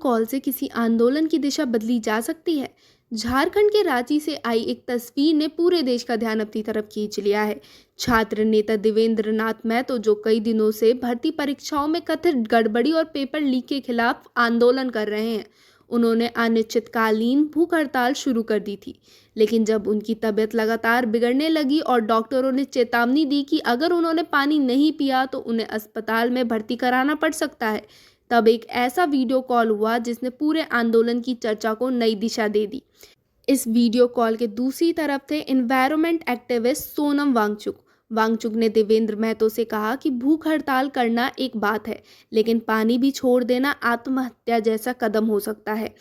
Call से किसी आंदोलन की दिशा बदली जा सकती है? झारखंड के रांची से आई एक तस्वीर ने पूरे देश का ध्यान अपनी तरफ खींच लिया है। छात्र नेता देवेंद्र नाथ महतो, जो कई दिनों से भर्ती परीक्षाओं में कथित गड़बड़ी और पेपर लीक के खिलाफ आंदोलन कर रहे हैं, उन्होंने अनिश्चितकालीन भूख हड़ताल शुरू कर दी थी। लेकिन जब उनकी तबीयत लगातार बिगड़ने लगी और डॉक्टरों ने चेतावनी दी कि अगर उन्होंने पानी नहीं पिया तो उन्हें अस्पताल में भर्ती कराना पड़ सकता है, तब एक ऐसा वीडियो कॉल हुआ जिसने पूरे आंदोलन की चर्चा को नई दिशा दे दी। इस वीडियो कॉल के दूसरी तरफ थे एनवायरमेंट एक्टिविस्ट सोनम वांगचुक। वांगचुक ने देवेंद्र महतो से कहा कि भूख हड़ताल करना एक बात है, लेकिन पानी भी छोड़ देना आत्महत्या जैसा कदम हो सकता है।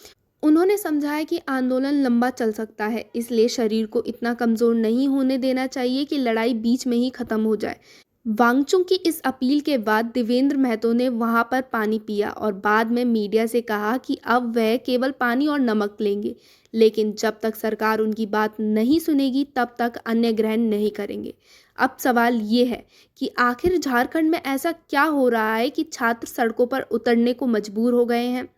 उन्होंने समझाया कि आंदोलन लंबा चल सकता है, इसलिए शरीर को इतना कमज़ोर नहीं होने देना चाहिए कि लड़ाई बीच में ही ख़त्म हो जाए। वांगचुक की इस अपील के बाद देवेंद्र महतो ने वहां पर पानी पिया और बाद में मीडिया से कहा कि अब वह केवल पानी और नमक लेंगे, लेकिन जब तक सरकार उनकी बात नहीं सुनेगी तब तक अन्य ग्रहण नहीं करेंगे। अब सवाल ये है कि आखिर झारखंड में ऐसा क्या हो रहा है कि छात्र सड़कों पर उतरने को मजबूर हो गए हैं।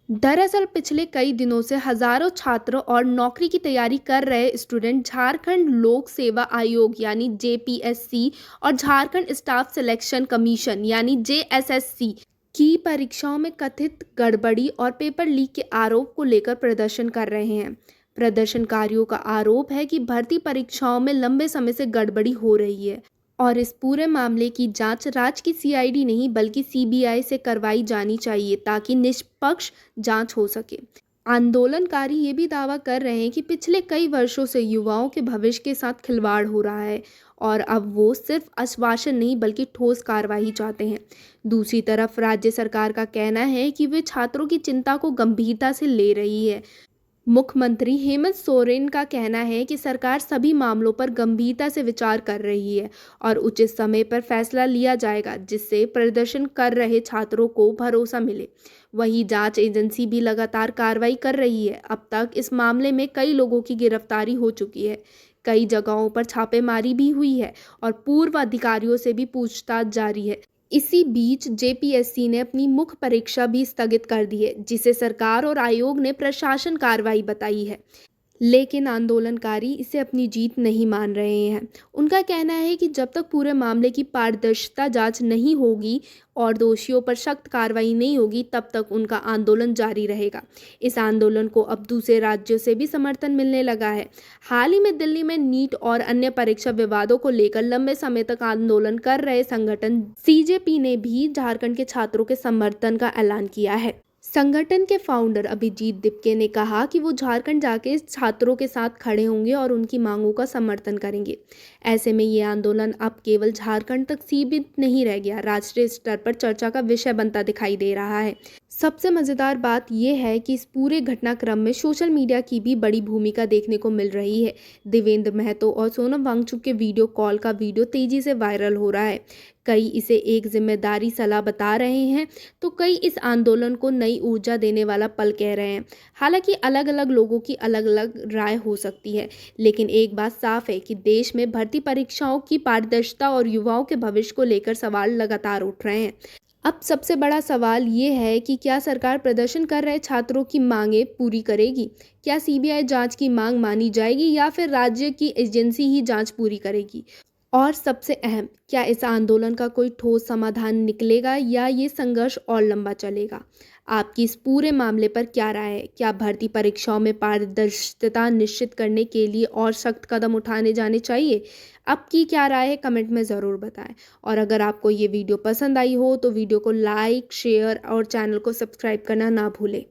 दरअसल पिछले कई दिनों से हजारों छात्र और नौकरी की तैयारी कर रहे स्टूडेंट झारखंड लोक सेवा आयोग यानी जेपीएससी और झारखंड स्टाफ सिलेक्शन कमीशन यानी जेएसएससी की परीक्षाओं में कथित गड़बड़ी और पेपर लीक के आरोप को लेकर प्रदर्शन कर रहे हैं। प्रदर्शनकारियों का आरोप है कि भर्ती परीक्षाओं में लंबे समय से गड़बड़ी हो रही है और इस पूरे मामले की जांच राज्य की सीआईडी नहीं बल्कि सीबीआई से करवाई जानी चाहिए ताकि निष्पक्ष जांच हो सके। आंदोलनकारी ये भी दावा कर रहे हैं कि पिछले कई वर्षों से युवाओं के भविष्य के साथ खिलवाड़ हो रहा है और अब वो सिर्फ आश्वासन नहीं बल्कि ठोस कार्रवाई चाहते हैं। दूसरी तरफ राज्य सरकार का कहना है कि वे छात्रों की चिंता को गंभीरता से ले रही है। मुख्यमंत्री हेमंत सोरेन का कहना है कि सरकार सभी मामलों पर गंभीरता से विचार कर रही है और उचित समय पर फैसला लिया जाएगा जिससे प्रदर्शन कर रहे छात्रों को भरोसा मिले। वहीं जांच एजेंसी भी लगातार कार्रवाई कर रही है। अब तक इस मामले में कई लोगों की गिरफ्तारी हो चुकी है, कई जगहों पर छापेमारी भी हुई है और पूर्व अधिकारियों से भी पूछताछ जारी है। इसी बीच जेपीएससी ने अपनी मुख्य परीक्षा भी स्थगित कर दी है, जिसे सरकार और आयोग ने प्रशासन कार्रवाई बताई है। लेकिन आंदोलनकारी इसे अपनी जीत नहीं मान रहे हैं। उनका कहना है कि जब तक पूरे मामले की पारदर्शिता जांच नहीं होगी और दोषियों पर सख्त कार्रवाई नहीं होगी तब तक उनका आंदोलन जारी रहेगा। इस आंदोलन को अब दूसरे राज्यों से भी समर्थन मिलने लगा है। हाल ही में दिल्ली में नीट और अन्य परीक्षा विवादों को लेकर लंबे समय तक आंदोलन कर रहे संगठन सीजेपी ने भी झारखंड के छात्रों के समर्थन का ऐलान किया है। संगठन के फाउंडर अभिजीत दिपके ने कहा कि वो झारखंड जाके छात्रों के साथ खड़े होंगे और उनकी मांगों का समर्थन करेंगे। ऐसे में ये आंदोलन अब केवल झारखंड तक सीमित नहीं रह गया, राष्ट्रीय स्तर पर चर्चा का विषय बनता दिखाई दे रहा है। सबसे मज़ेदार बात यह है कि इस पूरे घटनाक्रम में सोशल मीडिया की भी बड़ी भूमिका देखने को मिल रही है। देवेंद्र महतो और सोनम वांगचुक के वीडियो कॉल का वीडियो तेजी से वायरल हो रहा है। कई इसे एक जिम्मेदारी सलाह बता रहे हैं तो कई इस आंदोलन को नई ऊर्जा देने वाला पल कह रहे हैं। हालांकि अलग अलग लोगों की अलग अलग राय हो सकती है, लेकिन एक बात साफ है कि देश में भर्ती परीक्षाओं की पारदर्शिता और युवाओं के भविष्य को लेकर सवाल लगातार उठ रहे हैं। अब सबसे बड़ा सवाल ये है कि क्या सरकार प्रदर्शन कर रहे छात्रों की मांगें पूरी करेगी? क्या सीबीआई जांच की मांग मानी जाएगी या फिर राज्य की एजेंसी ही जांच पूरी करेगी? और सबसे अहम, क्या इस आंदोलन का कोई ठोस समाधान निकलेगा या ये संघर्ष और लंबा चलेगा? आपकी इस पूरे मामले पर क्या राय है? क्या भर्ती परीक्षाओं में पारदर्शिता निश्चित करने के लिए और सख्त कदम उठाने जाने चाहिए? आपकी क्या राय है, कमेंट में ज़रूर बताएं। और अगर आपको ये वीडियो पसंद आई हो तो वीडियो को लाइक, शेयर और चैनल को सब्सक्राइब करना ना भूलें।